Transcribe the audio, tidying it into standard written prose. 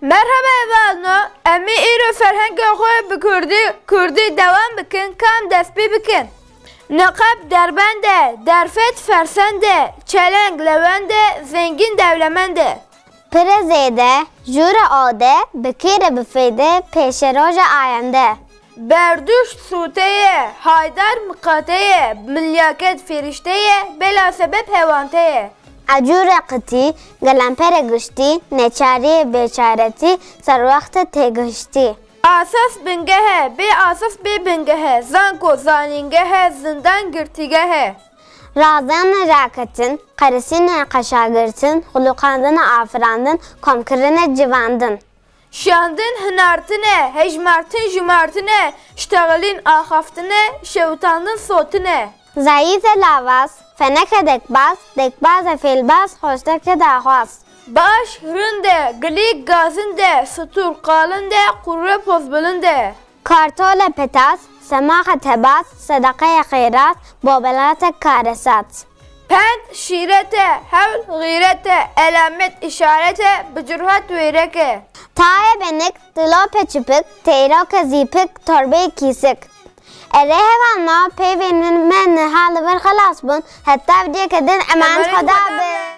Merhaba evvelno, emi iro ferhenge xoy bi Kurdî devam bikin, kam destpê bikin. Niqab derbende, derfet fersende, çelenk lewende, zengin devlemende. Pirezêde, jûra ode, bikêre bifêde, pêşeroja ayende. Berduş suteye, haydar mıkateye, milyaket firişteye, bela sebep hevanteye. Acûra qitî, gelampere giştî, neçariyê bêçaretî, serwexte têgihiştî. Asas bingehe, bê asas bê bingehe, zanko zanîngehe, zindan girtîgehe. Razan neraketin, qarisîne qaşagirtin, xuluqandina afirandin, komkirine civandin. Şandın hınartine, hejmartın jümartine, şteğilin axaftine, şevtandın sotine. Zayıf lavas, feneke dekbaz filbaz, hoşteke dağvaz. Baş rinde, glik gazinde, sutur kalinde, kurre pozbelinde. Kartole petas, semaha tebas, sadakaya khairat, bobelate karesat. Pend şirete, hevl gîrete, elamet işarete, bicurhat veyreke. Taye benik, dilope çıpık, teyroke zipik, torbe kisik. Erehevanna peyvenin men halı ver halas bun, hatta bir kedin eman khoda be.